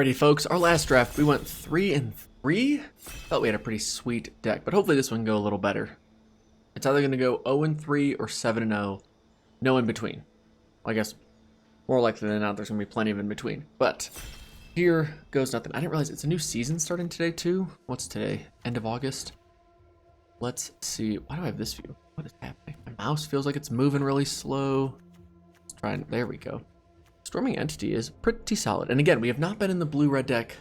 Alrighty, folks, our last draft, we went 3-3. Felt we had a pretty sweet deck, but hopefully this one can go a little better. It's either going to go 0-3 or 7-0. No in between. Well, I guess more likely than not, there's going to be plenty of in between. But here goes nothing. I didn't realize it's a new season starting today, too. What's today? End of August? Let's see. Why do I have this view? What is happening? My mouse feels like it's moving really slow. Let's try and... There we go. Storming Entity is pretty solid. And again, we have not been in the blue-red deck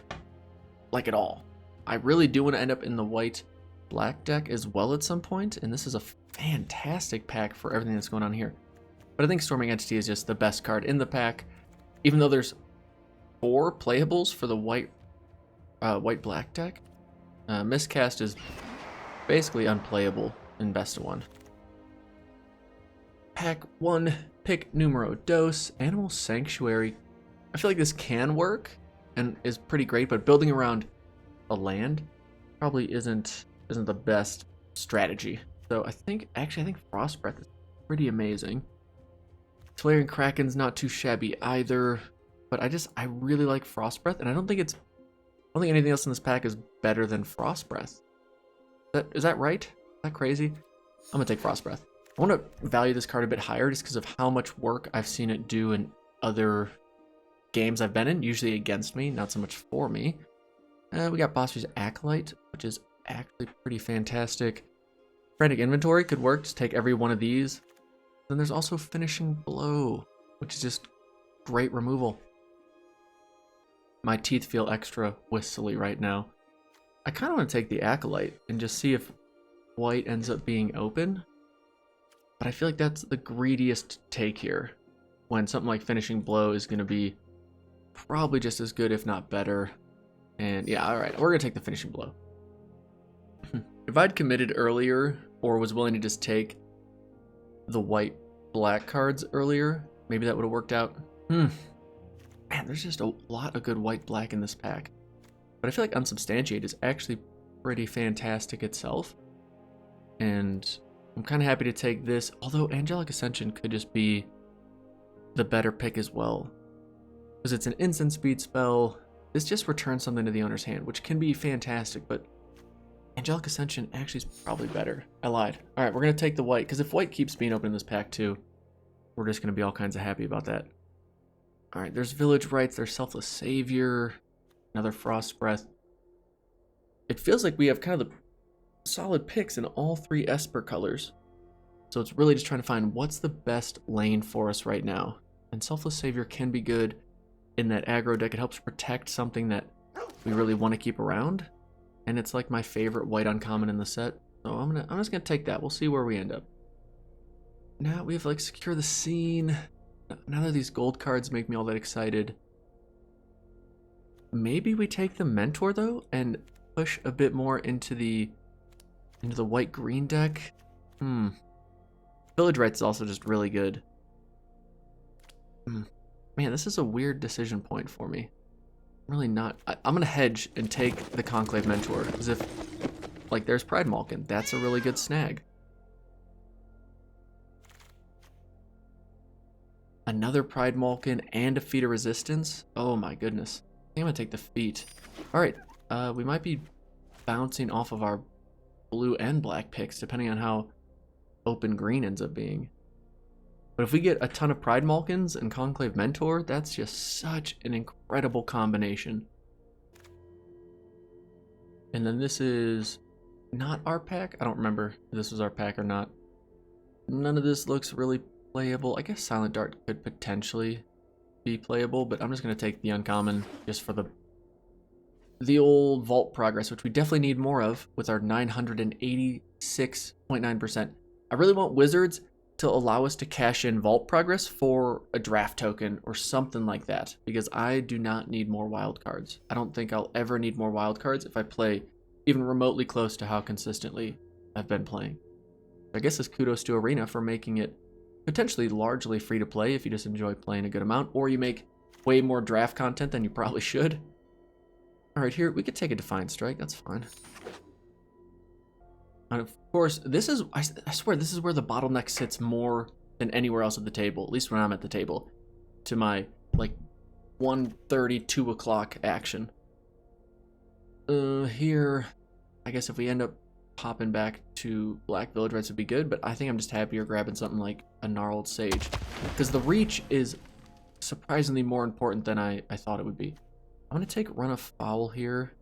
like at all. I really do want to end up in the white-black deck as well at some point, and this is a fantastic pack for everything that's going on here. But I think Storming Entity is just the best card in the pack, even though there's 4 playables for the white-black deck. Miscast is basically unplayable in Best of 1. Pack 1, pick numero dos, Animal Sanctuary. I feel like this can work and is pretty great, but building around a land probably isn't the best strategy. So I think Frost Breath is pretty amazing. Flaring Kraken's not too shabby either, but I really like Frost Breath, and I don't think anything else in this pack is better than Frost Breath. Is that right? Is that crazy? I'm gonna take Frost Breath. I want to value this card a bit higher just because of how much work I've seen it do in other games I've been in, usually against me, not so much for me. We got Boss's Acolyte, which is actually pretty fantastic. Frantic Inventory could work, just take every one of these. Then there's also Finishing Blow, which is just great removal. My teeth feel extra whistly right now. I kind of want to take the Acolyte and just see if white ends up being open. But I feel like that's the greediest take here, when something like Finishing Blow is going to be probably just as good, if not better. And yeah, alright, we're going to take the Finishing Blow. If I'd committed earlier, or was willing to just take the white-black cards earlier, maybe that would have worked out. Man, there's just a lot of good white-black in this pack. But I feel like Unsubstantiate is actually pretty fantastic itself. And I'm kind of happy to take this, although Angelic Ascension could just be the better pick as well. Because it's an instant speed spell. This just returns something to the owner's hand, which can be fantastic, but Angelic Ascension actually is probably better. I lied. Alright, we're going to take the white, because if white keeps being open in this pack too, we're just going to be all kinds of happy about that. Alright, there's Village Rites, there's Selfless Savior, another Frost Breath. It feels like we have kind of the solid picks in all 3 Esper colors. So it's really just trying to find what's the best lane for us right now. And Selfless Savior can be good in that aggro deck. It helps protect something that we really want to keep around. And it's like my favorite white uncommon in the set. So I'm just gonna take that. We'll see where we end up. Now we have like Secure the Scene. None of these gold cards make me all that excited. Maybe we take the Mentor though and push a bit more into the white-green deck. Village Rites is also just really good. Man, this is a weird decision point for me. I'm really not... I'm gonna hedge and take the Conclave Mentor, as if... Like, there's Pride Malkin. That's a really good snag. Another Pride Malkin and a Feat of Resistance? Oh my goodness. I think I'm gonna take the Feat. Alright, we might be bouncing off of our blue and black picks, depending on how open green ends up being. But if we get a ton of Pride Malkins and Conclave Mentor, that's just such an incredible combination. And then this is not our pack? I don't remember if this was our pack or not. None of this looks really playable. I guess Silent Dart could potentially be playable, but I'm just going to take the uncommon just for the old Vault Progress, which we definitely need more of with our 986.9%. I really want Wizards to allow us to cash in Vault Progress for a draft token or something like that, because I do not need more wild cards. I don't think I'll ever need more wild cards if I play even remotely close to how consistently I've been playing. I guess this kudos to Arena for making it potentially largely free to play if you just enjoy playing a good amount, or you make way more draft content than you probably should. Alright, here, we could take a Defiant Strike, that's fine. And of course, this is, I swear, this is where the bottleneck sits more than anywhere else at the table, at least when I'm at the table. To my, like, 1:30, 2 o'clock action. Here, I guess if we end up popping back to Black Village Reds would be good, but I think I'm just happier grabbing something like a Gnarled Sage, because the reach is surprisingly more important than I thought it would be. I'm going to take Run Afoul here.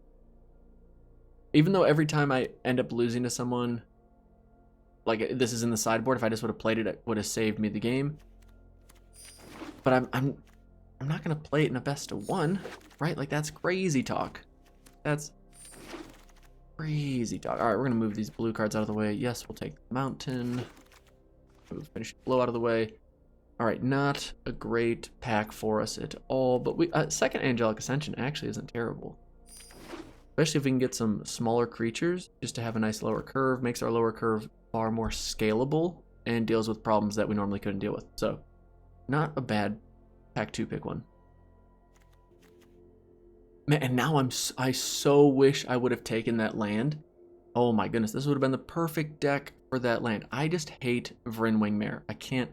Even though every time I end up losing to someone, like this is in the sideboard, if I just would have played it, it would have saved me the game. But I'm not going to play it in a best of one, right? Like that's crazy talk. That's crazy talk. All right, we're going to move these blue cards out of the way. Yes, we'll take the Mountain. Move Finish Blow out of the way. All right, not a great pack for us at all, but we second Angelic Ascension actually isn't terrible. Especially if we can get some smaller creatures, just to have a nice lower curve. Makes our lower curve far more scalable and deals with problems that we normally couldn't deal with. So, not a bad pack 2 pick one. Man, and now I so wish I would have taken that land. Oh my goodness, this would have been the perfect deck for that land. I just hate Vryn Wingmare. I can't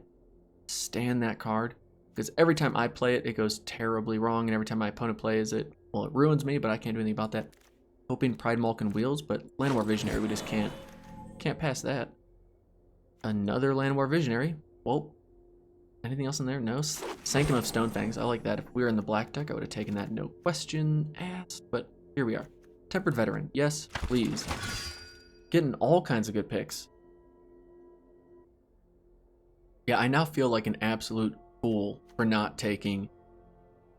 stand that card because every time I play it, it goes terribly wrong, and every time my opponent plays it, well, it ruins me, but I can't do anything about that. Hoping Pride Malkin Wheels, but Llanowar Visionary, we just can't pass that. Another Llanowar Visionary. Well, anything else in there? No. Sanctum of Stonefangs. I like that. If we were in the black deck, I would have taken that, no question asked. But here we are. Tempered Veteran. Yes, please. Getting all kinds of good picks. Yeah, I now feel like an absolute fool for not taking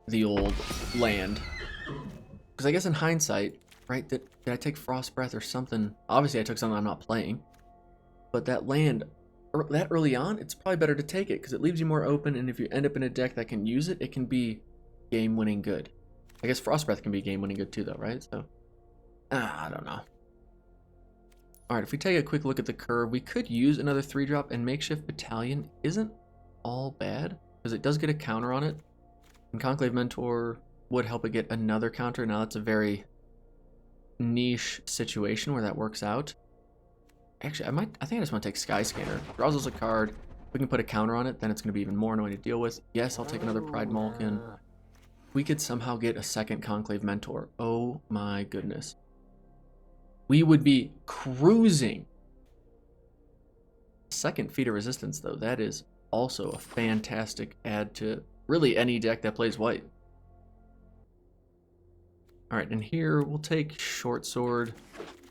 the old land. Because I guess in hindsight, right, did I take Frost Breath or something? Obviously, I took something I'm not playing. But that land, that early on, it's probably better to take it because it leaves you more open, and if you end up in a deck that can use it, it can be game-winning good. I guess Frost Breath can be game-winning good too, though, right? So, I don't know. All right, if we take a quick look at the curve, we could use another 3-drop, and Makeshift Battalion isn't all bad because it does get a counter on it. And Conclave Mentor would help it get another counter. Now that's a very niche situation where that works out. Actually, I think I just want to take Skyscanner. Draws us a card. If we can put a counter on it, then it's going to be even more annoying to deal with. Yes, I'll take another Pride Malkin. We could somehow get a second Conclave Mentor. Oh my goodness. We would be cruising. Second Feat of Resistance, though, that is also a fantastic add to really any deck that plays white. All right, and here we'll take Short Sword.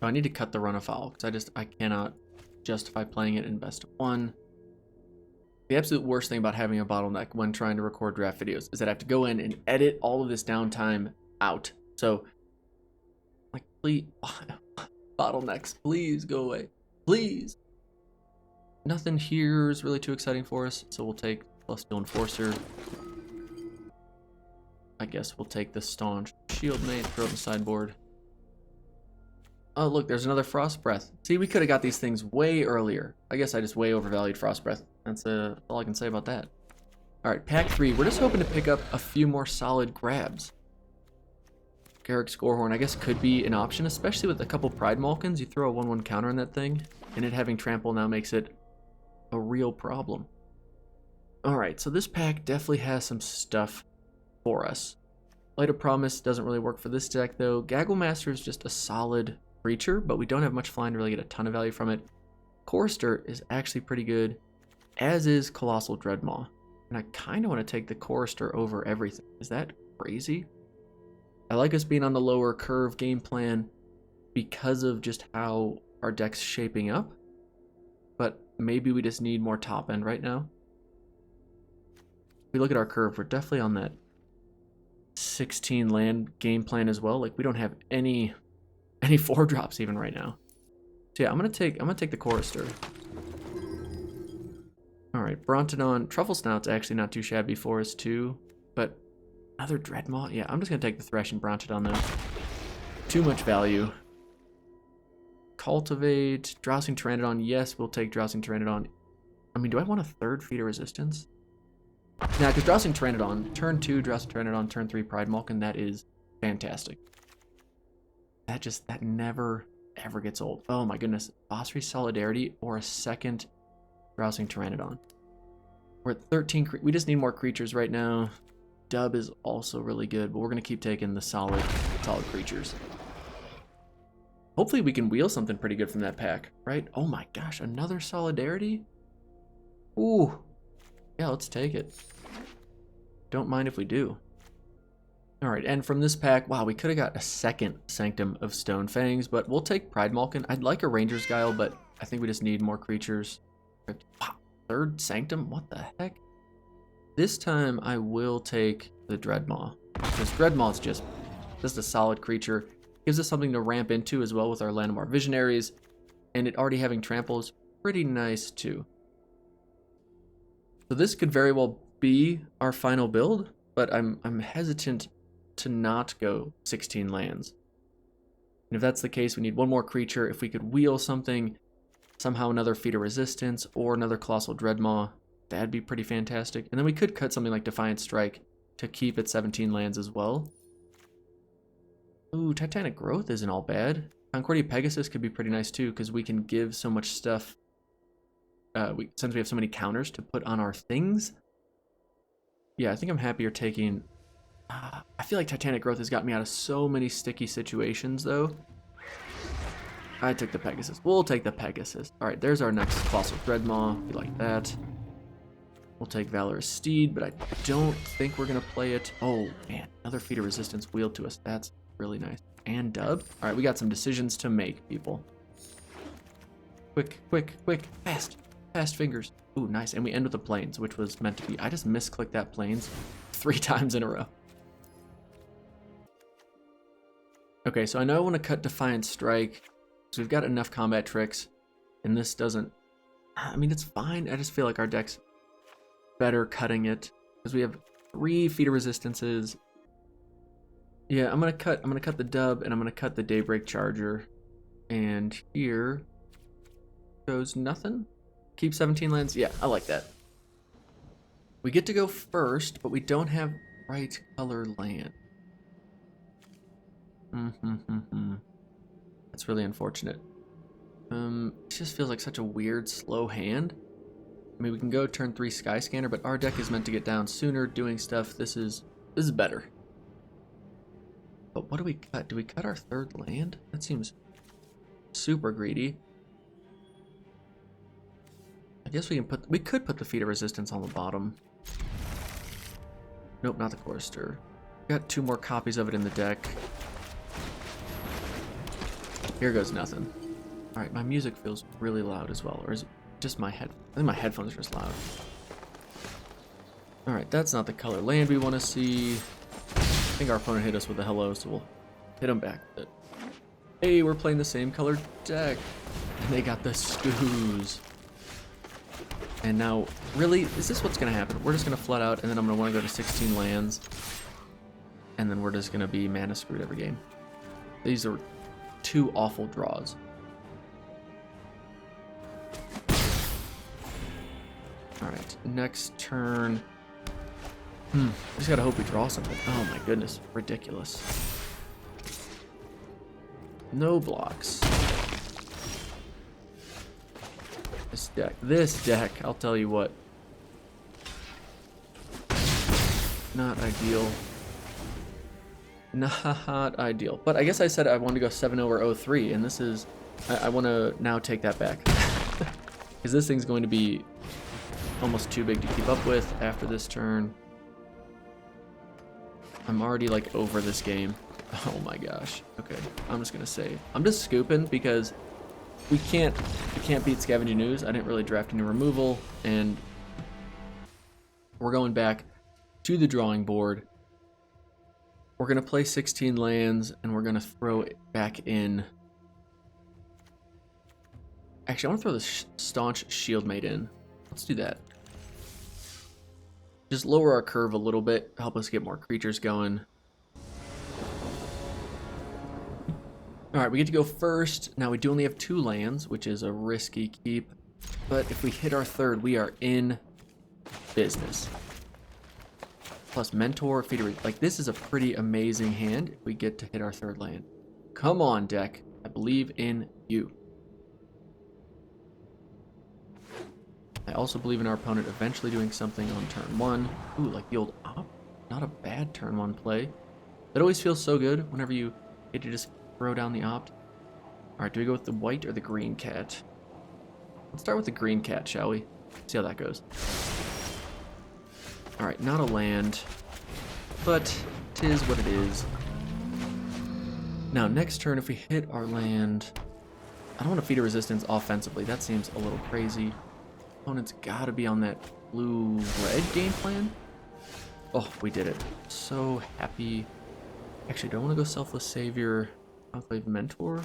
Oh, I need to cut the Run Afoul because I cannot justify playing it in best of one. The absolute worst thing about having a bottleneck when trying to record draft videos is that I have to go in and edit all of this downtime out. So, like, please, bottlenecks, please go away, please. Nothing here is really too exciting for us, so we'll take Celestial Enforcer. I guess we'll take the Staunch Shield Mate, throw it in the sideboard. Oh, look, there's another Frost Breath. See, we could have got these things way earlier. I guess I just way overvalued Frost Breath. That's all I can say about that. All right, pack 3. We're just hoping to pick up a few more solid grabs. Garrick Scorehorn, I guess, could be an option, especially with a couple Pride Malkins. You throw a 1/1 counter on that thing, and it having trample now makes it a real problem. All right, so this pack definitely has some stuff for us. Light of Promise doesn't really work for this deck, though. Gaggle Master is just a solid creature, but we don't have much flying to really get a ton of value from it. Chorister is actually pretty good, as is Colossal Dreadmaw. And I kind of want to take the Chorister over everything. Is that crazy? I like us being on the lower curve game plan because of just how our deck's shaping up. But maybe we just need more top end right now. If we look at our curve, we're definitely on that 16 land game plan as well. Like, we don't have any 4-drops even right now. So yeah, I'm gonna take the Chorister. All right, Brontodon, Truffle Snout's actually not too shabby for us too, but another Dreadmaw. Yeah, I'm just gonna take the Thresh and Brontodon though. Too much value. Cultivate, Drowsing Pteranodon. Yes, we'll take Drowsing Pteranodon. I mean, do I want a third Feat of Resistance? Nah, because Drowsing Pteranodon, turn 2, Drowsing Pteranodon, turn 3, Pride Malkin, that is fantastic. That never, ever gets old. Oh my goodness. Osprey Solidarity or a second Drowsing Pteranodon. We're at 13, we just need more creatures right now. dub is also really good, but we're gonna keep taking the solid creatures. Hopefully we can wheel something pretty good from that pack, right? Oh my gosh, another Solidarity? Ooh. Yeah, let's take it. Don't mind if we do. Alright, and from this pack, wow, we could have got a second Sanctum of Stone Fangs, but we'll take Pride Malkin. I'd like a Ranger's Guile, but I think we just need more creatures. Wow, third Sanctum? What the heck? This time I will take the Dreadmaw, because Dreadmaw's just a solid creature. Gives us something to ramp into as well with our Landmark Visionaries, and it already having trample is pretty nice too. So this could very well be our final build, but I'm hesitant to not go 16 lands. And if that's the case, we need one more creature. If we could wheel something, somehow another Feat of Resistance or another Colossal Dreadmaw, that'd be pretty fantastic. And then we could cut something like Defiant Strike to keep it 17 lands as well. Ooh, Titanic Growth isn't all bad. Concordia Pegasus could be pretty nice too, because we can give so much stuff. Since we have so many counters to put on our things. Yeah, I think I'm happier taking... I feel like Titanic Growth has got me out of so many sticky situations, though. I took the Pegasus. We'll take the Pegasus. Alright, there's our next Colossal Dreadmaw. We like that. We'll take Valorous Steed, but I don't think we're going to play it. Oh, man. Another Feat of Resistance wheeled to us. That's really nice. And dub. Alright, we got some decisions to make, people. Quick, quick, quick. Fast. Fast fingers. Ooh, nice. And we end with the Plains, which was meant to be. I just misclicked that Plains 3 times in a row. Okay, so I know I want to cut Defiant Strike. So we've got enough combat tricks. And this doesn't... I mean, it's fine. I just feel like our deck's better cutting it. Because we have 3 Feat of Resistances. Yeah, I'm gonna cut the dub, and I'm gonna cut the Daybreak Charger. And here goes nothing. Keep 17 lands. Yeah, I like that. We get to go first, but we don't have right color land. That's really unfortunate. It just feels like such a weird, slow hand. I mean, we can go turn 3 Skyscanner, but our deck is meant to get down sooner, doing stuff. This is better. But what do we cut? Do we cut our 3rd land? That seems super greedy. I guess we could put the Feat of Resistance on the bottom. Nope, not the Chorister. Got 2 more copies of it in the deck. Here goes nothing. Alright, my music feels really loud as well. Or is it just my head? I think my headphones are just loud. Alright, that's not the color land we want to see. I think our opponent hit us with a hello, so we'll hit him back with it. Hey, we're playing the same colored deck. And they got the Skoos. And now, really, is this what's going to happen? We're just going to flood out, and then I'm going to want to go to 16 lands. And then we're just going to be mana screwed every game. These are 2 awful draws. Alright, next turn. Just gotta hope we draw something. Oh my goodness, ridiculous. No blocks. This deck, I'll tell you what. Not ideal. Not ideal. But I guess I said I wanted to go 7-0 or 0-3, and this is... I want to now take that back. Because this thing's going to be almost too big to keep up with after this turn. I'm already, like, over this game. Oh my gosh. Okay, I'm just going to say... I'm just scooping because we can't beat Scavenging Ooze. I didn't really draft any removal, and we're going back to the drawing board. We're going to play 16 lands, and we're going to throw it back in. Actually, I want to throw the Staunch Shieldmate in. Let's do that. Just lower our curve a little bit, help us get more creatures going. Alright, we get to go first. Now, we do only have 2 lands, which is a risky keep. But if we hit our 3rd, we are in business. Plus Mentor, Feeder. Like, this is a pretty amazing hand if we get to hit our 3rd land. Come on, deck. I believe in you. I also believe in our opponent eventually doing something on turn 1. Ooh, like the old op. not a bad turn 1 play. That always feels so good whenever you get to just throw down the opt. Alright, do we go with the white or the green cat? Let's start with the green cat, shall we? See how that goes. Alright, not a land, but 'tis what it is. Now, next turn, if we hit our land, I don't want to feed a resistance offensively. That seems a little crazy. Opponent's got to be on that blue-red game plan. Oh, we did it. So happy. Actually, do I want to go Selfless Savior, Enclave Mentor?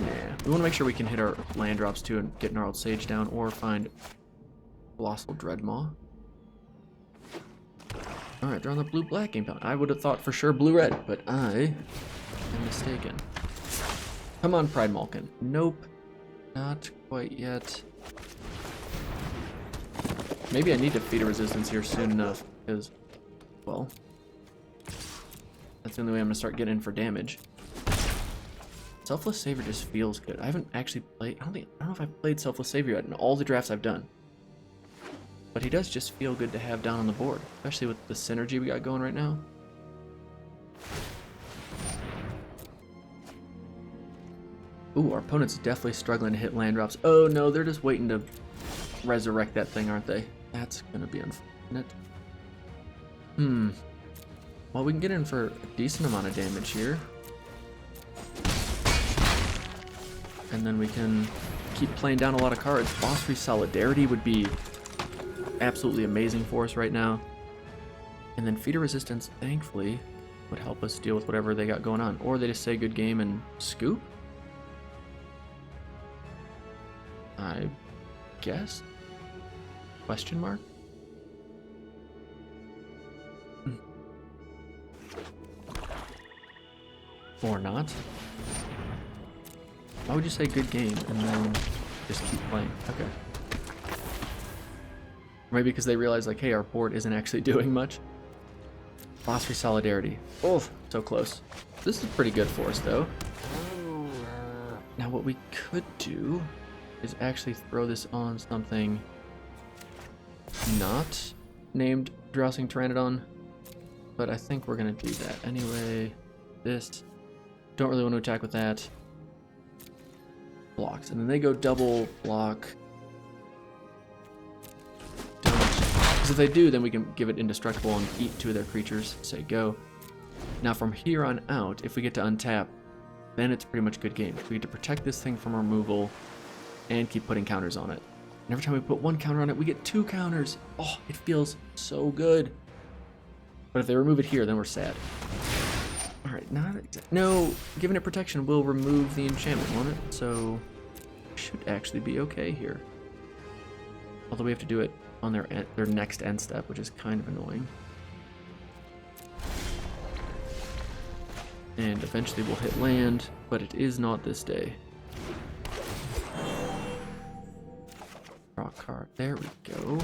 Nah. We want to make sure we can hit our land drops too and get Gnarled Sage down, or find Colossal Dreadmaw. Alright, they're on the blue-black game plan. I would have thought for sure blue-red, but I am mistaken. Come on, Pride Malkin. Nope. Not quite yet. Maybe I need to feed a resistance here soon enough, because, well, that's the only way I'm going to start getting in for damage. Selfless Savior just feels good. I haven't actually played, I don't know if I've played Selfless Savior yet in all the drafts I've done. But he does just feel good to have down on the board, especially with the synergy we got going right now. Ooh, our opponent's definitely struggling to hit land drops. Oh no, they're just waiting to resurrect that thing, aren't they? That's gonna be unfortunate. Well, we can get in for a decent amount of damage here. And then we can keep playing down a lot of cards. Boss Free Solidarity would be absolutely amazing for us right now. And then Feeder Resistance, thankfully, would help us deal with whatever they got going on. Or they just say good game and scoop? I guess? Question mark? Or not? Why would you say good game and then just keep playing? Okay. Maybe because they realize, like, hey, our board isn't actually doing much. Boss Free Solidarity. Oh, so close. This is pretty good for us, though. Now, what we could do is actually throw this on something not named Drowsing Pteranodon, but I think we're going to do that anyway. This. Don't really want to attack with that. Blocks. And then they go double block. Because if they do, then we can give it indestructible and eat 2 of their creatures. Say go. Now from here on out, if we get to untap, then it's pretty much good game. We get to protect this thing from removal and keep putting counters on it. And every time we put 1 counter on it, we get 2 counters. Oh, it feels so good. But if they remove it here, then we're sad. Alright, not exactly. No, giving it protection will remove the enchantment, won't it? So, should actually be okay here. Although we have to do it on their next end step, which is kind of annoying. And eventually we'll hit land, but it is not this day. Draw a card. There we go.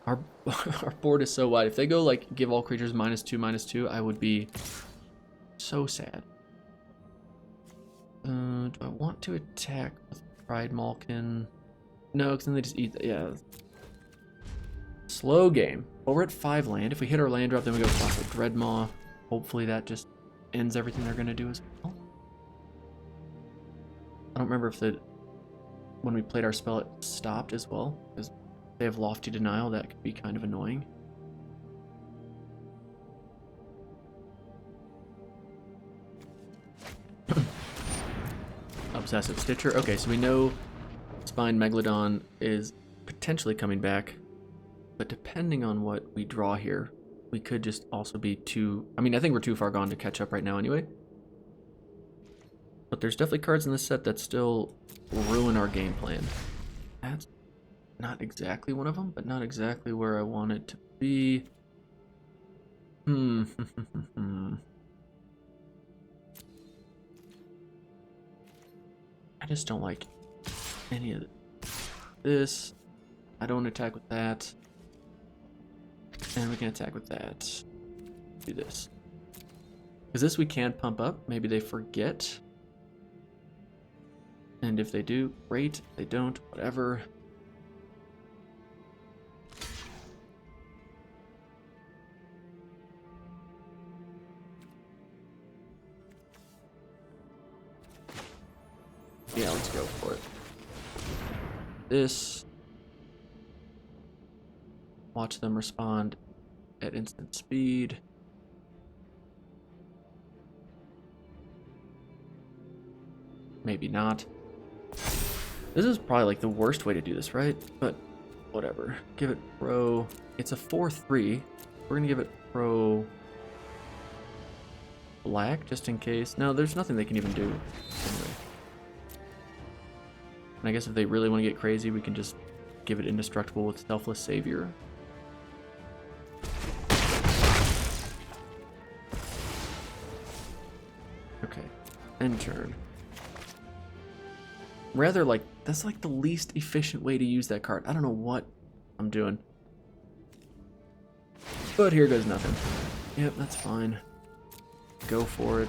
Our board is so wide. If they go, like, give all creatures -2/-2, I would be so sad. Do I want to attack with Pride Malkin? No, because then they just eat. Yeah. Slow game. Well, we're at 5 land. If we hit our land drop, then we go Colossal Dreadmaw. Hopefully that just ends everything they're going to do as well. I don't remember if when we played our spell it stopped as well, because if they have Lofty Denial, that could be kind of annoying. Obsessive Stitcher. Okay, so we know Spine Megalodon is potentially coming back, but depending on what we draw here, we could just also be too... I mean, I think we're too far gone to catch up right now anyway. But there's definitely cards in this set that still ruin our game plan. That's not exactly one of them, but not exactly where I want it to be. I just don't like any of this. I don't attack with that. And we can attack with that. Do this. Because this we can pump up. Maybe they forget. And if they do, great. If they don't, whatever. Yeah, let's go for it. This. Watch them respond at instant speed. Maybe not. This is probably like the worst way to do this, right? But whatever. Give it pro. It's a 4-3. We're gonna give it pro black just in case. No, there's nothing they can even do. Anyway. And I guess if they really want to get crazy, we can just give it indestructible with Selfless Savior. Okay. End turn. Rather, like, that's like the least efficient way to use that card. I don't know what I'm doing. But here goes nothing. Yep, that's fine. Go for it.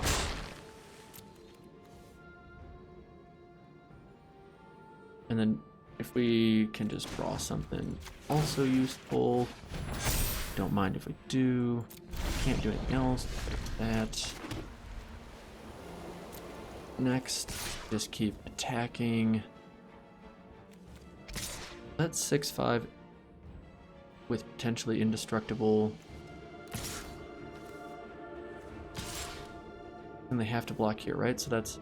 And then if we can just draw something also useful. Don't mind if we do. Can't do anything else. That. Next, just keep attacking. That's 6-5 with potentially indestructible. And they have to block here, right? So that's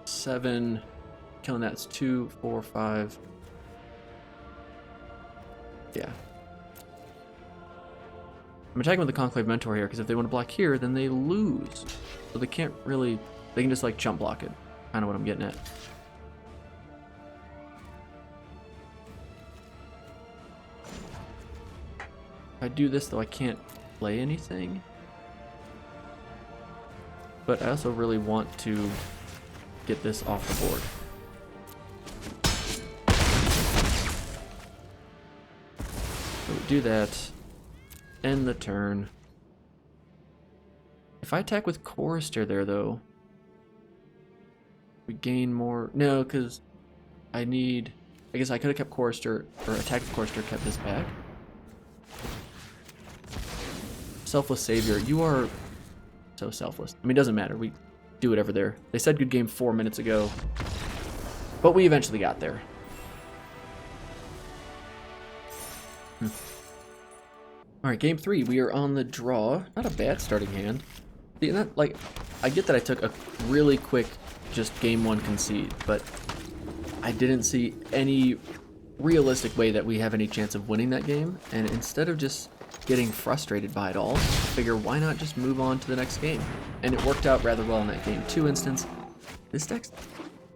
7. Killing that's 2, 4, 5. Yeah. I'm attacking with the Conclave Mentor here because if they want to block here, then they lose. So they can't really. They can just like jump block it. Kind of what I'm getting at. If I do this though, I can't play anything. But I also really want to get this off the board. So we do that. End the turn. If I attack with Chorister there though, we gain more. No, because I need. I guess I could have kept Chorister, or attacked with Chorister, kept this back. Selfless Savior, you are so selfless. I mean, it doesn't matter. We do whatever there. They said good game 4 minutes ago, but we eventually got there. All right, game 3. We are on the draw. Not a bad starting hand. See, not like I get that I took a really quick. Just game 1 concede, but I didn't see any realistic way that we have any chance of winning that game, and instead of just getting frustrated by it all, I figure why not just move on to the next game? And it worked out rather well in that game 2 instance. This deck,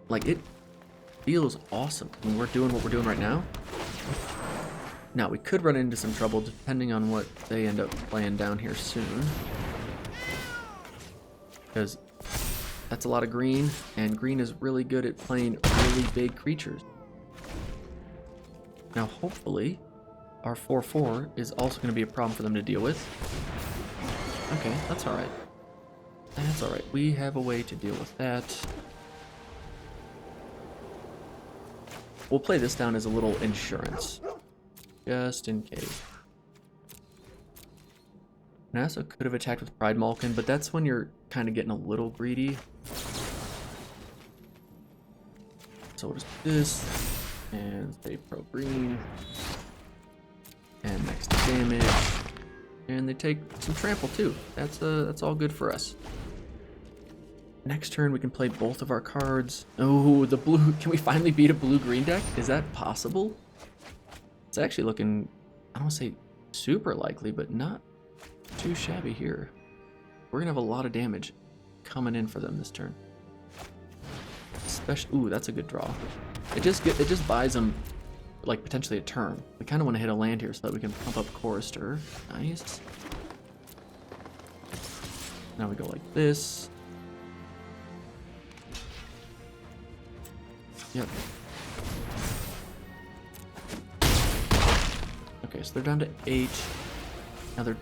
like, it feels awesome when we're doing what we're doing right now. Now, we could run into some trouble depending on what they end up playing down here soon. Because that's a lot of green, and green is really good at playing really big creatures. Now, hopefully, our 4/4 is also going to be a problem for them to deal with. Okay, that's alright. That's alright. We have a way to deal with that. We'll play this down as a little insurance. Just in case. And I also could have attacked with Pride Malkin, but that's when you're kind of getting a little greedy. So we'll just do this, and say pro green, and next damage, and they take some trample too. That's all good for us. Next turn we can play both of our cards. Oh, the blue! Can we finally beat a blue-green deck? Is that possible? It's actually looking, I don't want to say super likely, but not too shabby here. We're gonna have a lot of damage coming in for them this turn. Especially, ooh, that's a good draw. It just buys them like potentially a turn. We kind of want to hit a land here so that we can pump up Chorister. Nice. Now we go like this. Yep. Okay, so they're down to 8. Now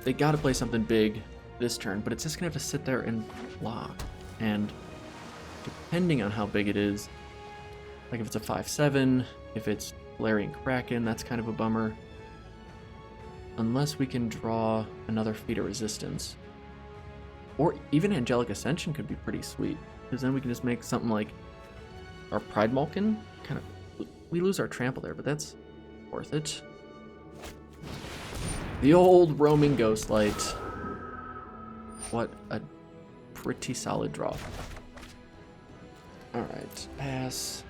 they got to play something big this turn, but it's just gonna have to sit there and block. And depending on how big it is, like if it's a 5/7, if it's Larian Kraken, that's kind of a bummer. Unless we can draw another Feat of Resistance. Or even Angelic Ascension could be pretty sweet, because then we can just make something like our Pride Malkin. Kind of, we lose our trample there, but that's worth it. The old roaming Ghostlight. What a pretty solid draw. Alright, pass.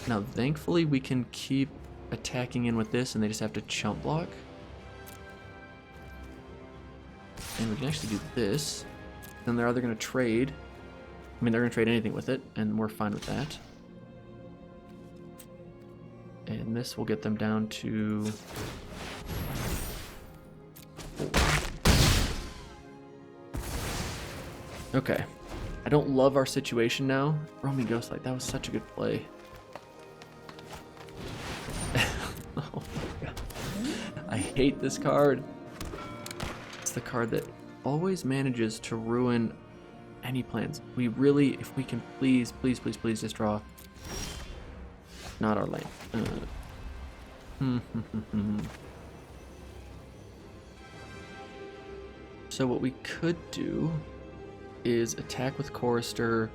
Now, thankfully, we can keep attacking in with this, and they just have to chump block. And we can actually do this. Then they're either going to trade. I mean, they're going to trade anything with it, and we're fine with that. And this will get them down to 4. Okay. I don't love our situation now. Roaming Ghostlight, that was such a good play. Oh my god. I hate this card. It's the card that always manages to ruin any plans. We really, if we can please just draw not our lane. So what we could do is attack with Chorister,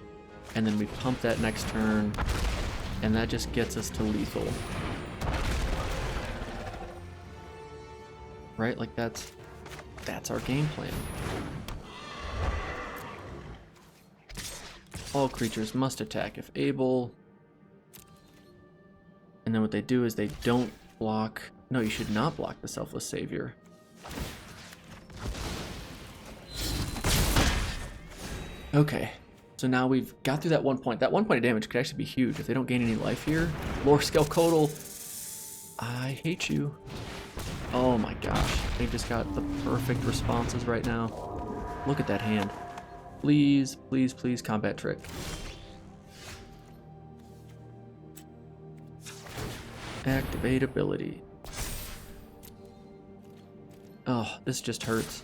and then we pump that next turn, and that just gets us to lethal. Right? Like that's our game plan. All creatures must attack if able. And then what they do is they don't block. No, you should not block the Selfless Savior. Okay, so now we've got through that 1 point. That 1 point of damage could actually be huge if they don't gain any life here. Lore Skelcodal, I hate you. Oh my gosh, they've just got the perfect responses right now. Look at that hand. Please, please, please, combat trick. Activate ability. Oh, this just hurts.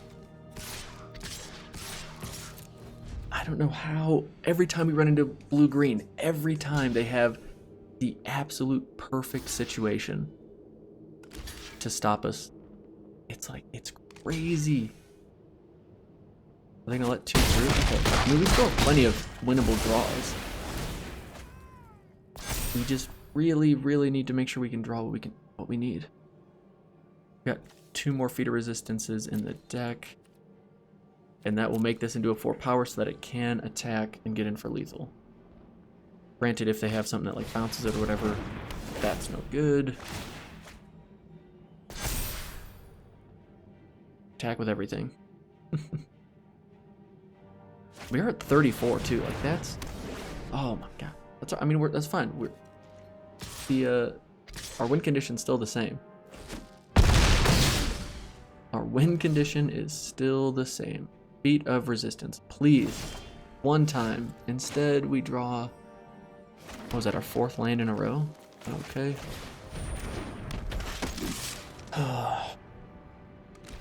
I don't know how. Every time we run into blue-green, every time they have the absolute perfect situation to stop us. It's like, it's crazy. Are they gonna let 2 through? Okay. I mean, we still have plenty of winnable draws. We just really need to make sure we can draw what we need. We got 2 more Feet of Resistances in the deck. And that will make this into a 4 power so that it can attack and get in for lethal. Granted, if they have something that like bounces it or whatever, that's no good. Attack with everything. We are at 34 too. Like that's, oh my god. That's, I mean, that's fine. Our win condition's still the same. Our win condition is still the same. Feet of Resistance, please. 1 time. Instead, we draw. What was that? Our 4th land in a row. Okay. All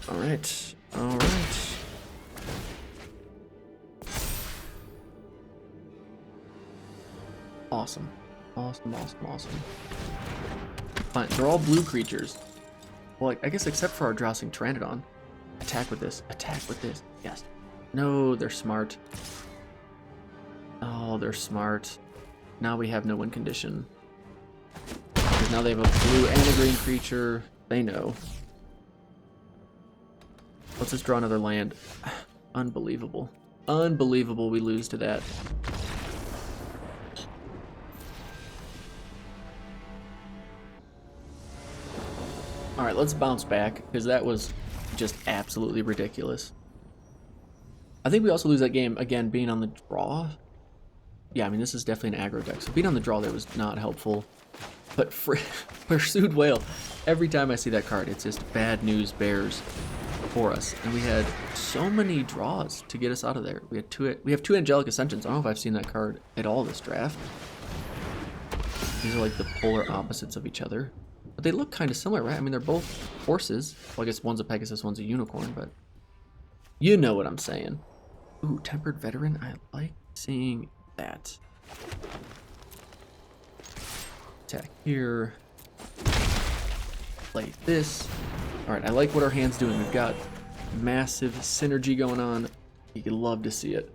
right. All right. Awesome. Awesome. Fine. They're all blue creatures. Well, I guess except for our Drowsing Pteranodon. Attack with this. Attack with this. Yes. No, they're smart. Oh, they're smart. Now we have no win condition. Because now they have a blue and a green creature. They know. Let's just draw another land. Unbelievable. Unbelievable we lose to that. Alright, let's bounce back, because that was just absolutely ridiculous. I think we also lose that game, again, being on the draw. Yeah, I mean, this is definitely an aggro deck, so being on the draw there was not helpful. But Pursued Whale, every time I see that card, it's just bad news bears for us. And we had so many draws to get us out of there. We have 2 Angelic Ascensions. I don't know if I've seen that card at all this draft. These are like the polar opposites of each other. But they look kind of similar, right? I mean, they're both horses. Well, I guess one's a Pegasus, one's a unicorn, but you know what I'm saying. Ooh, Tempered Veteran. I like seeing that. Attack here. Play this. Alright, I like what our hand's doing. We've got massive synergy going on. You could love to see it.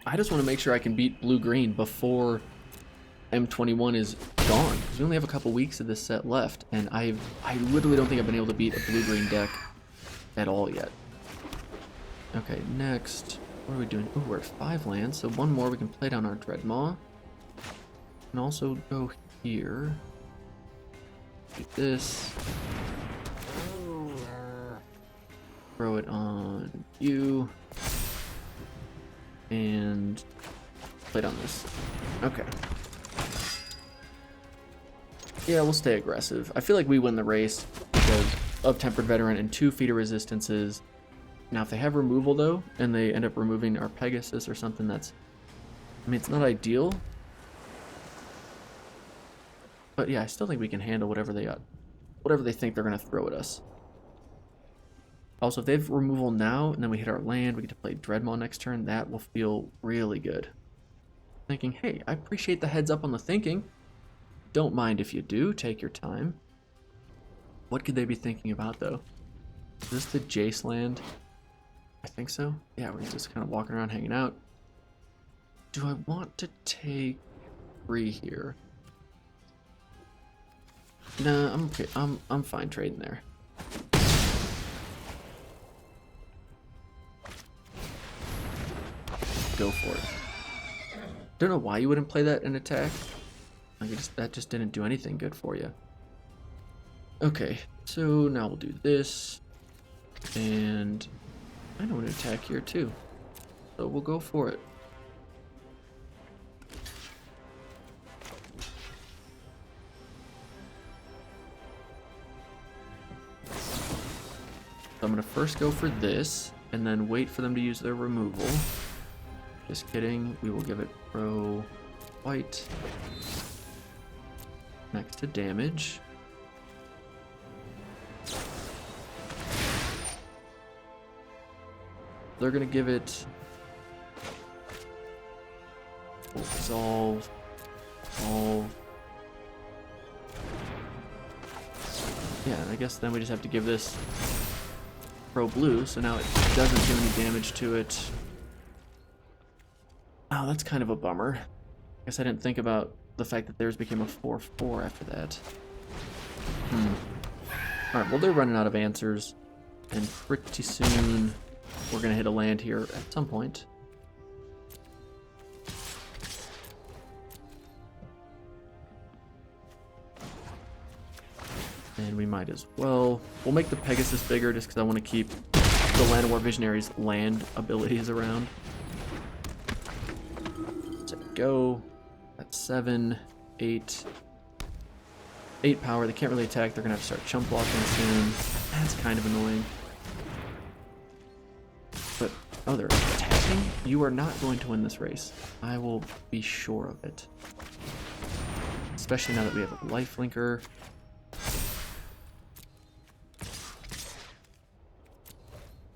I just want to make sure I can beat blue-green before M21 is gone, because we only have a couple weeks of this set left, and I literally don't think I've been able to beat a blue-green deck at all yet. Okay, next, what are we doing? Oh, we're at 5 lands, so one more we can play down our Dreadmaw. And also go here. Do this. Throw it on you. And play down this. Okay. Yeah, we'll stay aggressive. I feel like we win the race because of Tempered Veteran and 2 Feeder Resistances. Now, if they have removal, though, and they end up removing our Pegasus or something, that's... I mean, it's not ideal. But yeah, I still think we can handle whatever they think they're going to throw at us. Also, if they have removal now, and then we hit our land, we get to play Dreadmaw next turn, that will feel really good. Thinking, hey, I appreciate the heads up on the thinking. Don't mind if you do, take your time. What could they be thinking about, though? Is this the Jace land? I think so. Yeah, we're just kind of walking around hanging out. Do I want to take 3 here? Nah, I'm okay. I'm fine trading there. Go for it. Don't know why you wouldn't play that in attack. Like that just didn't do anything good for you. Okay, so now we'll do this, and I know an attack here too, so we'll go for it. So I'm gonna first go for this, and then wait for them to use their removal. Just kidding, we will give it pro white. Next to damage. They're gonna give it resolve. Yeah, I guess then we just have to give this pro blue, so now it doesn't do any damage to it. Oh, that's kind of a bummer. I guess I didn't think about the fact that theirs became a 4/4 after that. Alright, well, they're running out of answers, and pretty soon we're gonna hit a land here at some point. And we might as well. We'll make the Pegasus bigger just because I want to keep the Land of War Visionaries' land abilities around. So go. That's 7, 8. 8 power. They can't really attack. They're going to have to start chump blocking soon. That's kind of annoying. But, oh, they're attacking? You are not going to win this race. I will be sure of it. Especially now that we have a lifelinker.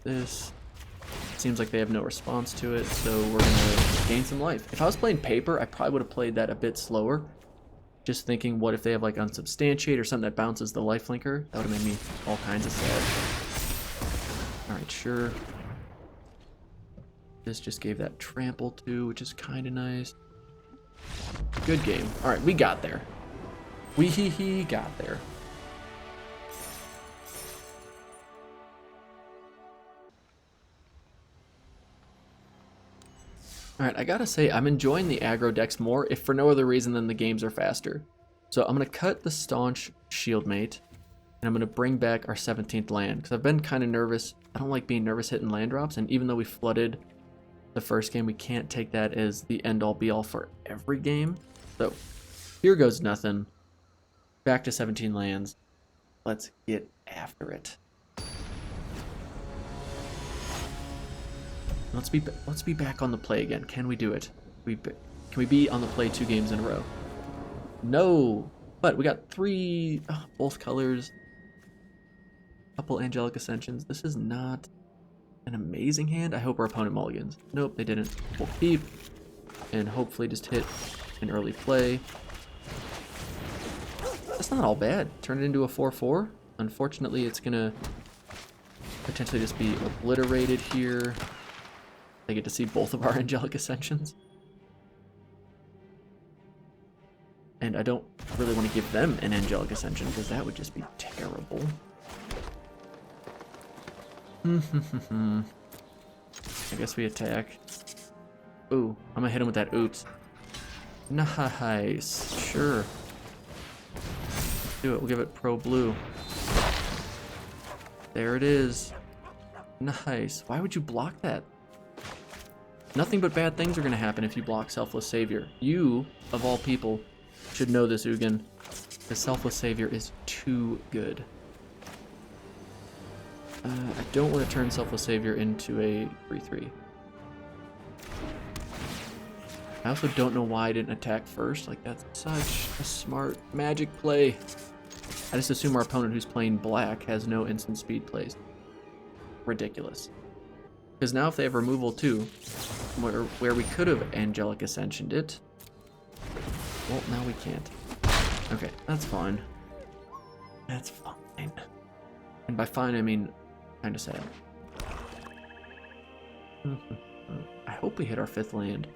This seems like they have no response to it, so we're gonna gain some life. If I was playing paper, I probably would have played that a bit slower. Just thinking, what if they have like unsubstantiate or something that bounces the lifelinker? That would have made me all kinds of sad. Alright, sure. This just gave that trample too, which is kind of nice. Good game. Alright, we got there. We got there. Alright, I gotta say, I'm enjoying the aggro decks more, if for no other reason than the games are faster. So I'm gonna cut the Staunch Shieldmate, and I'm gonna bring back our 17th land, because I've been kind of nervous. I don't like being nervous hitting land drops, and even though we flooded the first game, we can't take that as the end-all be-all for every game. So, here goes nothing. Back to 17 lands. Let's get after it. Let's be back on the play again. Can we do it? Can we be on the play 2 games in a row? No, but we got 3 both colors, couple Angelic Ascensions. This is not an amazing hand. I hope our opponent mulligans. Nope, they didn't. We'll keep and hopefully just hit an early play. That's not all bad. Turn it into a 4/4. Unfortunately, it's gonna potentially just be obliterated here. They get to see both of our angelic ascensions. And I don't really want to give them an angelic ascension because that would just be terrible. I guess we attack. Ooh, I'm gonna hit him with that oops. Nice. Sure. Do it. We'll give it pro blue. There it is. Nice. Why would you block that? Nothing but bad things are gonna happen if you block Selfless Savior. You, of all people, should know this, Ugin. The Selfless Savior is too good. I don't want to turn Selfless Savior into a 3/3. I also don't know why I didn't attack first. Like, that's such a smart magic play. I just assume our opponent who's playing black has no instant speed plays. Ridiculous. Because now if they have removal too, where we could have angelic ascensioned it, well, now we can't. Okay, that's fine. That's fine. And by fine, I mean kind of sad. I hope we hit our 5th land.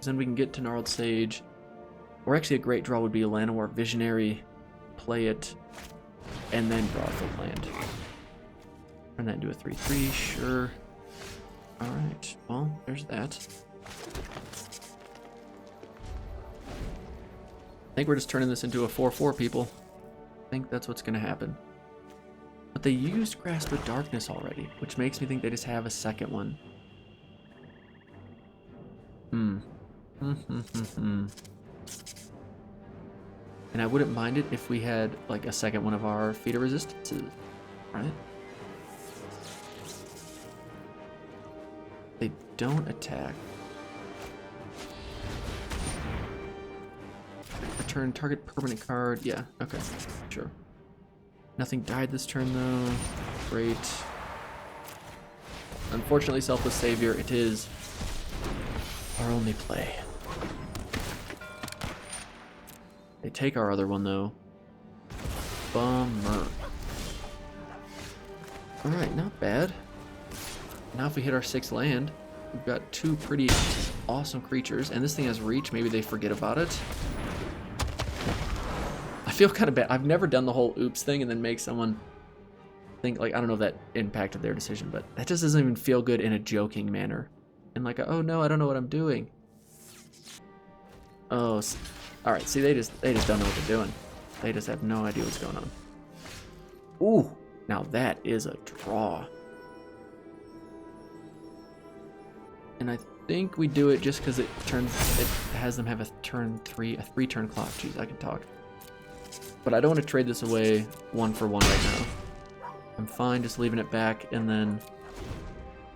Then we can get to Gnarled Sage. Or actually a great draw would be a Llanowar Visionary, play it, and then draw a 5th land. Turn that into a 3/3, sure. Alright, well, there's that. I think we're just turning this into a 4/4, people. I think that's what's gonna happen. But they used Grasp of Darkness already, which makes me think they just have a second one. And I wouldn't mind it if we had like a second one of our Feat of Resistances, right? They don't attack. Return target permanent card. Yeah, okay, sure. Nothing died this turn though. Great. Unfortunately, Selfless Savior, it is our only play. They take our other one though. Bummer. Alright, not bad. Now if we hit our 6th land, we've got 2 pretty awesome creatures, and this thing has reach. Maybe they forget about it. I feel kind of bad. I've never done the whole oops thing and then make someone think, like, I don't know if that impacted their decision, but that just doesn't even feel good in a joking manner. And like, oh no, I don't know what I'm doing. Oh, alright, see, they just don't know what they're doing. They just have no idea what's going on. Ooh, now that is a draw. And I think we do it just because it has them have a 3-turn clock. Jeez, I can talk. But I don't want to trade this away 1-for-1 right now. I'm fine just leaving it back, and then,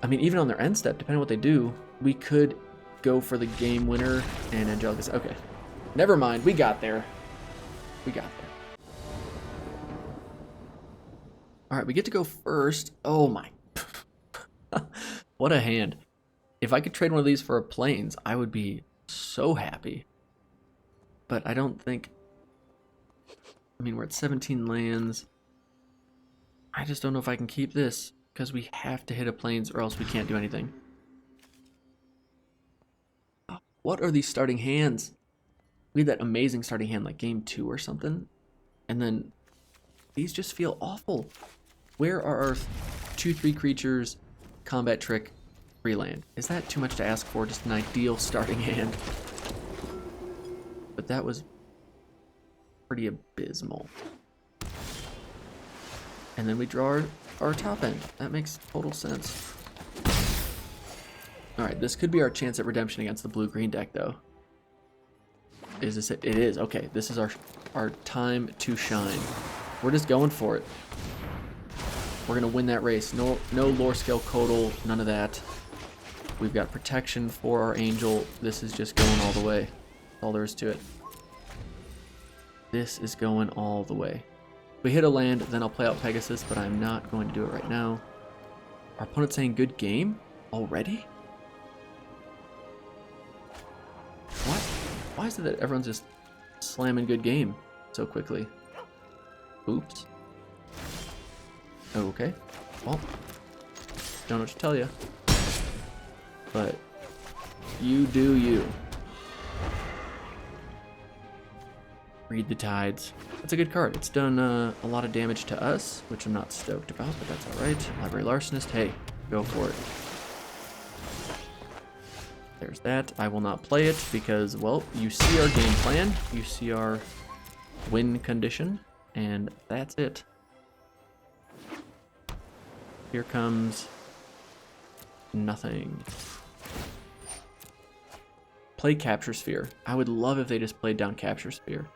I mean, even on their end step, depending on what they do, we could go for the game winner and Angelic. Okay, never mind. We got there. We got there. All right, we get to go first. Oh my. What a hand. If I could trade one of these for a Plains, I would be so happy. But I don't think, I mean, we're at 17 lands. I just don't know if I can keep this because we have to hit a Plains or else we can't do anything. What are these starting hands? We had that amazing starting hand like game 2 or something. And then these just feel awful. Where are our 2/3 creatures, combat trick, free land? Is that too much to ask for? Just an ideal starting hand. But that was pretty abysmal. And then we draw our top end. That makes total sense. Alright, this could be our chance at redemption against the blue-green deck, though. Is this it? It is. Okay, this is our time to shine. We're just going for it. We're going to win that race. No lore scale Codal, none of that. We've got protection for our angel. This is just going all the way. That's all there is to it. This is going all the way. If we hit a land, then I'll play out Pegasus, but I'm not going to do it right now. Our opponent's saying good game already? What? Why is it that everyone's just slamming good game so quickly? Oops. Okay. Well, don't know what to tell you. but you do you. Read the Tides. That's a good card. It's done a lot of damage to us, which I'm not stoked about, but that's alright. Library Larcenist, hey, go for it. There's that. I will not play it because, well, you see our game plan, you see our win condition, and that's it. Here comes nothing. Play Capture Sphere. I would love if they just played down Capture Sphere.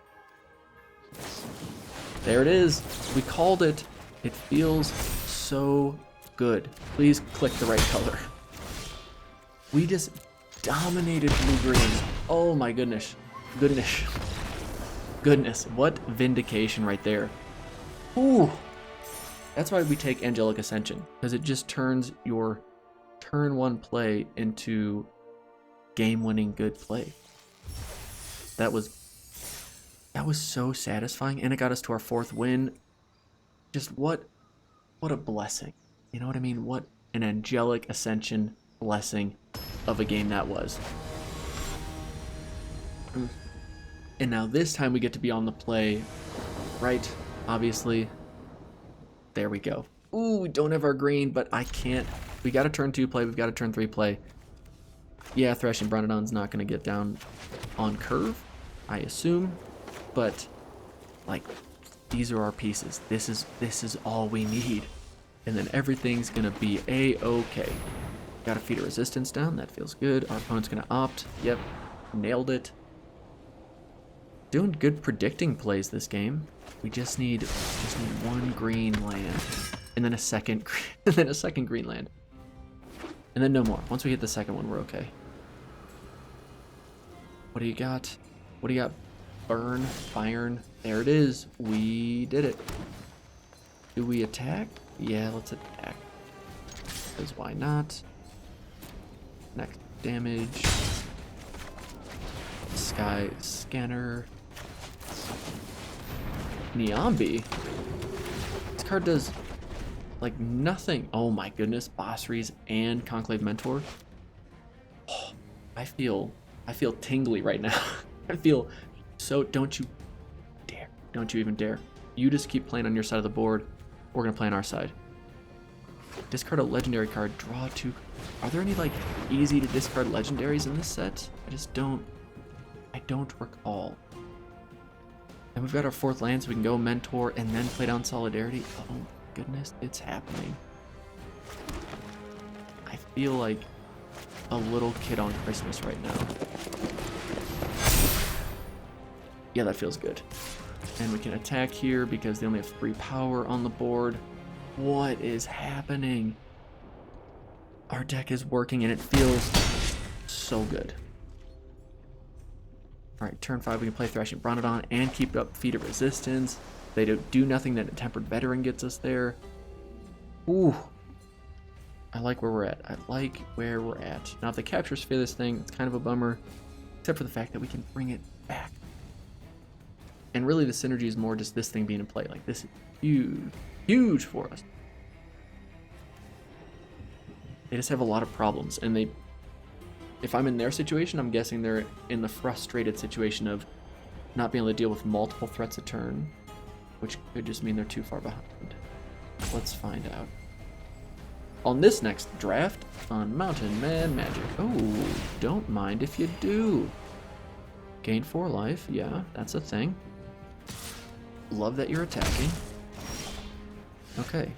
There it is. We called it. It feels so good. Please click the right color. We just dominated blue-greens. Oh my goodness. Goodness. What vindication right there. Ooh. That's why we take Angelic Ascension, because it just turns your turn 1 play into game-winning good play. That was so satisfying, and it got us to our 4th win. Just what a blessing. You know what I mean? What an Angelic Ascension blessing of a game that was. And now this time we get to be on the play, right? Obviously. There we go. Ooh, we don't have our green, but I can't. We got a turn 2 play. We've got a turn 3 play. Yeah, Thrashing Bronodon's not going to get down on curve, I assume. But, like, these are our pieces. This is all we need. And then everything's going to be A-okay. Got to feed a resistance down. That feels good. Our opponent's going to opt. Yep. Nailed it. Doing good predicting plays this game. We just need one green land. And then a second green land. And then no more. Once we hit the second one, we're okay. What do you got? What do you got? Burn, Fire. There it is. We did it. Do we attack? Yeah, let's attack. Because why not? Next damage. Sky Scanner. Niambi? This card does like nothing. Oh my goodness. Boss Rees and Conclave Mentor. Oh, I feel tingly right now. I feel so. Don't you dare. Don't you even dare. You just keep playing on your side of the board. We're going to play on our side. Discard a legendary card. Draw 2. Are there any like easy to discard legendaries in this set? I don't recall. And we've got our 4th land, so we can go Mentor and then play down Solidarity. Oh my goodness, it's happening. I feel like a little kid on Christmas right now. Yeah, that feels good. And we can attack here because they only have 3 power on the board. What is happening? Our deck is working and it feels so good. Alright, turn 5 we can play Thrashing Bronodon and keep up Feat of Resistance. They don't do nothing, that a Tempered Veteran gets us there. Ooh. I like where we're at. Now if they Capture Sphere this thing, it's kind of a bummer. Except for the fact that we can bring it back. And really the synergy is more just this thing being in play. Like, this is huge. Huge for us. They just have a lot of problems. And if I'm in their situation, I'm guessing they're in the frustrated situation of not being able to deal with multiple threats a turn. Which could just mean they're too far behind. Let's find out. On this next draft, on Mountain Man Magic. Oh, don't mind if you do. Gain 4 life, yeah, that's a thing. Love that you're attacking. Okay.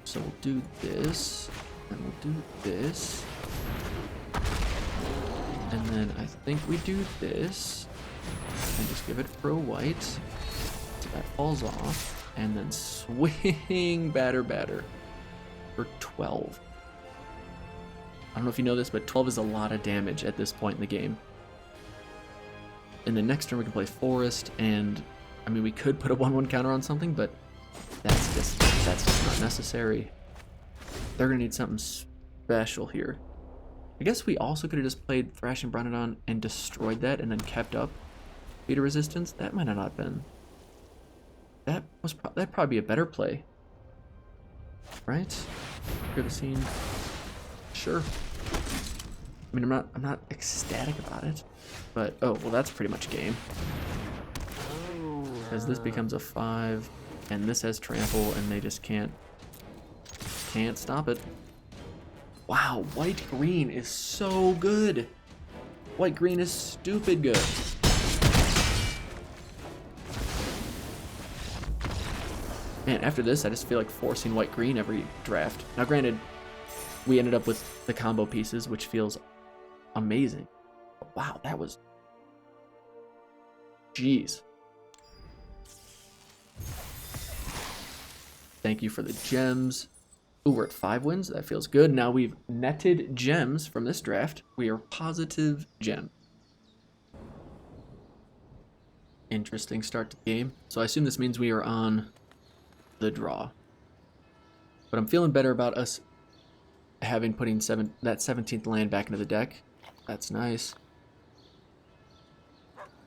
So we'll do this, and we'll do this. And then I think we do this, and just give it for a white. So that falls off, and then swing batter for 12. I don't know if you know this, but 12 is a lot of damage at this point in the game. In the next turn we can play Forest, and I mean we could put a 1/1 counter on something, but that's just not necessary. They're gonna need something special here. I guess we also could have just played Thrashing Bronodon and destroyed that and then kept up Feat of Resistance. That might not have been. That'd probably be a better play. Right? Clear the scene. Sure. I mean, I'm not ecstatic about it, but oh well, that's pretty much game. Because this becomes a 5, and this has trample, and they just can't stop it. Wow, white green is so good. White green is stupid good. Man, after this, I just feel like forcing white green every draft. Now, granted, we ended up with the combo pieces, which feels amazing. But wow, that was... Jeez. Thank you for the gems. Ooh, we're at 5 wins. That feels good. Now we've netted gems from this draft. We are positive gem. Interesting start to the game. So I assume this means we are on the draw. But I'm feeling better about us putting that 17th land back into the deck. That's nice.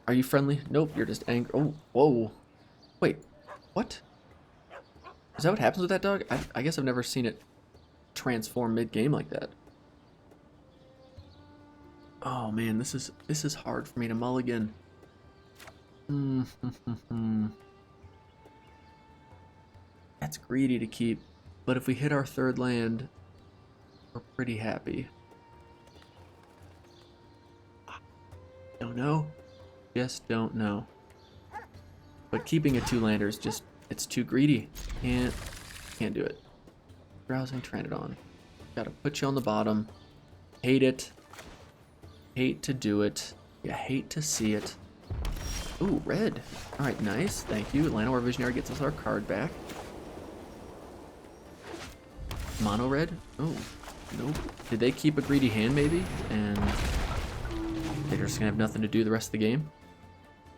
Are you friendly? Nope, you're just angry. Oh, whoa. Wait, what? Is that what happens with that dog? I guess I've never seen it transform mid-game like that. Oh man, this is hard for me to mulligan. That's greedy to keep, but if we hit our 3rd land, we're pretty happy. Don't know. Just don't know. But keeping a 2-lander is just, it's too greedy. Can't do it. Browsing Pteranodon. Gotta put you on the bottom. Hate it. Hate to do it. You hate to see it. Ooh, red. Alright, nice. Thank you. Llanowar Visionary gets us our card back. Mono red? Oh, nope. Did they keep a greedy hand maybe? And they're just gonna have nothing to do the rest of the game?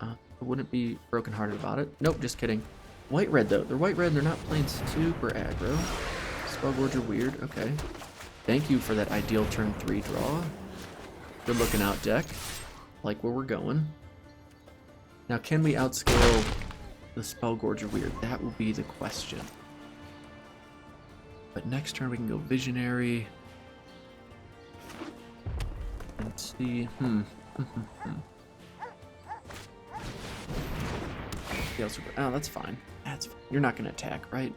I wouldn't be brokenhearted about it. Nope, just kidding. White red though. They're white red and they're not playing super aggro. Spellgorge are weird. Okay. Thank you for that ideal turn 3 draw. Good looking out deck. Like where we're going. Now can we outscale the Spellgorge are weird? That will be the question. But next turn we can go Visionary. Let's see. Oh, that's fine. You're not gonna attack, right?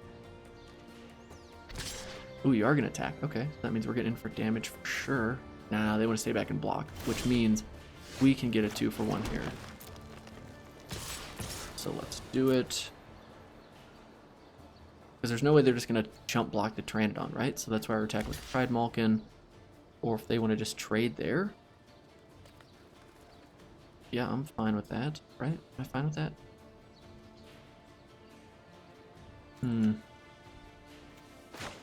Ooh, you are gonna attack. Okay, that means we're getting in for damage for sure. Nah, they want to stay back and block, which means we can get a 2-for-1 here. So let's do it. Because there's no way they're just gonna chump block the Pteranodon, right? So that's why we're attacking with Pride Malkin. Or if they want to just trade there. Yeah, I'm fine with that, right? Am I fine with that?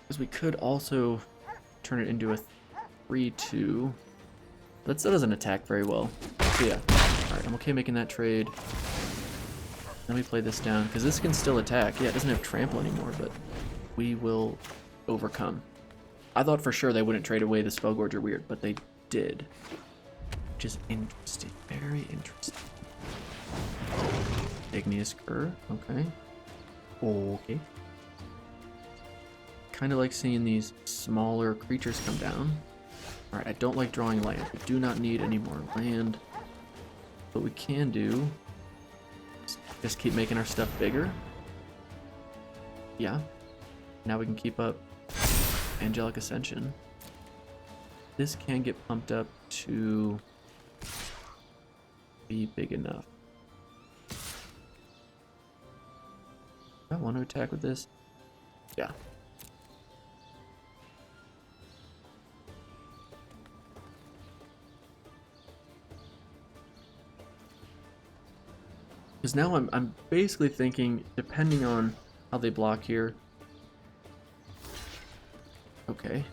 Because we could also turn it into a 3-2. That still doesn't attack very well. So yeah. Alright, I'm okay making that trade. Let me play this down, because this can still attack. Yeah, it doesn't have trample anymore, but we will overcome. I thought for sure they wouldn't trade away the Spellgorge are weird, but they did. Which is interesting. Very interesting. Igneous Cur. Okay. Okay. Kind of like seeing these smaller creatures come down. Alright, I don't like drawing land. We do not need any more land. What we can do is just keep making our stuff bigger. Yeah. Now we can keep up Angelic Ascension. This can get pumped up to be big enough. Do I want to attack with this? Yeah. Because now I'm basically thinking, depending on how they block here. Okay.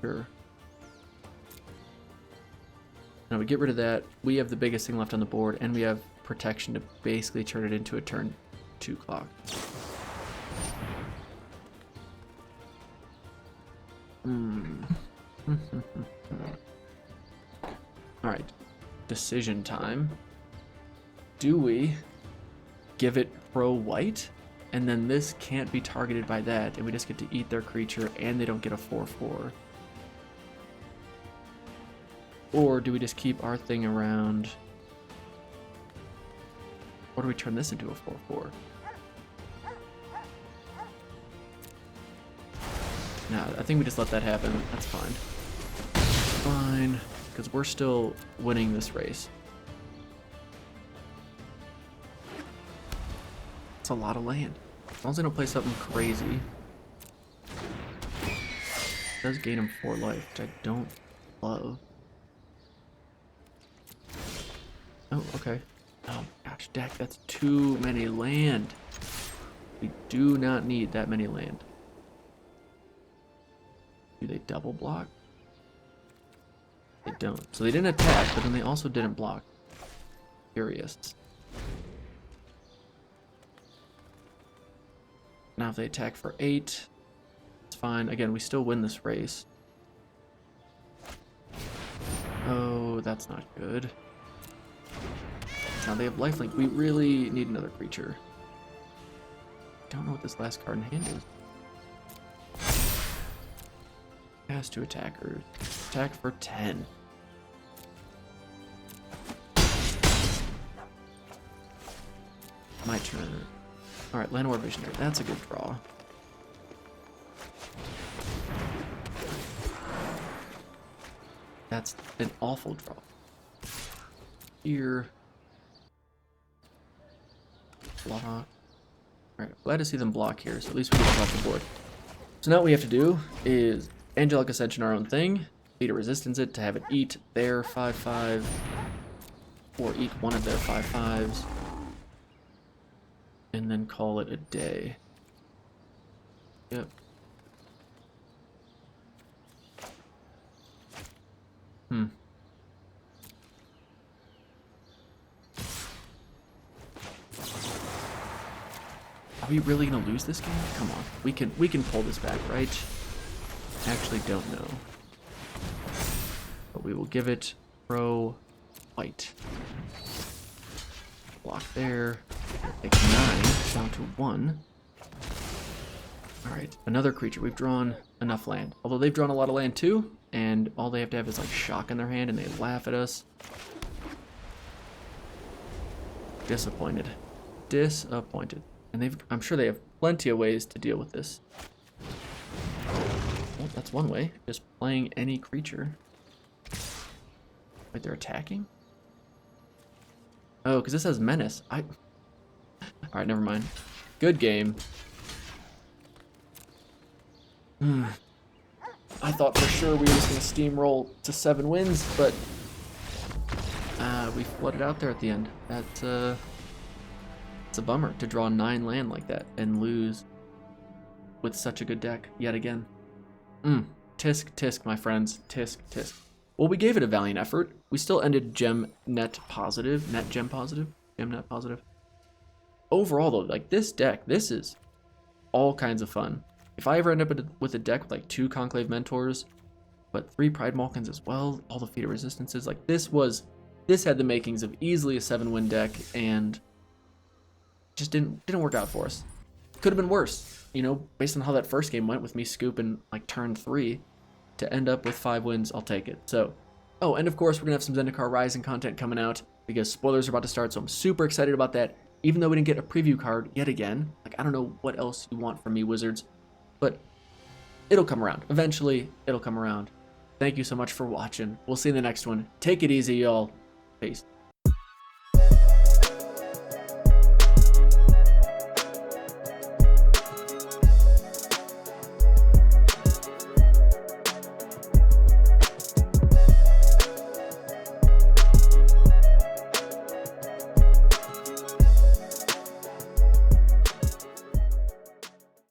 Sure. Now we get rid of that. We have the biggest thing left on the board, and we have protection to basically turn it into a turn 2 clock. Alright. Decision time. Do we give it pro-white? And then this can't be targeted by that, and we just get to eat their creature, and they don't get a 4/4. Or do we just keep our thing around? Or do we turn this into a 4/4? No, I think we just let that happen. That's fine. Fine, because we're still winning this race. It's a lot of land. As long as I don't play something crazy. It does gain him 4 life, which I don't love. Oh, okay. Oh gosh, deck, that's too many land. We do not need that many land. Do they double block? They don't. So they didn't attack, but then they also didn't block. Curious. Now if they attack for 8, it's fine. Again, we still win this race. Oh, that's not good. Now they have lifelink. We really need another creature. I don't know what this last card in hand is. Has to attackers. Attack for 10. My turn. Alright, Landwar Visionary. That's a good draw. That's an awful draw. Here. Block. Alright, glad to see them block here, so at least we get off the board. So now what we have to do is Angelic Ascension our own thing, beat a resistance it to have it eat their 5/5, or eat one of their 5/5s, and then call it a day. Yep. Are we really gonna lose this game? Come on, we can pull this back, right? Actually don't know, but we will give it pro white. Block there. Take 9 down to 1. All right, another creature. We've drawn enough land, although they've drawn a lot of land too, and all they have to have is like shock in their hand, and they laugh at us. Disappointed. Disappointed. And I'm sure they have plenty of ways to deal with this. Well, that's one way. Just playing any creature. Wait, they're attacking? Oh, because this has menace. Alright, never mind. Good game. I thought for sure we were just going to steamroll to 7 wins, but we flooded out there at the end. That's it's a bummer to draw 9 land like that and lose with such a good deck yet again. Tisk, tisk, my friends. Tisk, tisk. Well, we gave it a valiant effort. We still ended gem net positive. Gem net positive. Overall, though, like this deck, this is all kinds of fun. If I ever end up with a deck with like 2 Conclave Mentors, but 3 Pride Malkins as well, all the Feat of Resistances, like this had the makings of easily a 7-win deck, and just didn't work out for us. Could have been worse, you know, based on how that first game went with me scooping like turn 3 to end up with 5 wins. I'll take it. So, oh, and of course we're gonna have some Zendikar Rising content coming out because spoilers are about to start, so I'm super excited about that. Even though we didn't get a preview card yet again, like I don't know what else you want from me, Wizards, but it'll come around. Eventually, it'll come around. Thank you so much for watching. We'll see you in the next one. Take it easy, y'all. Peace.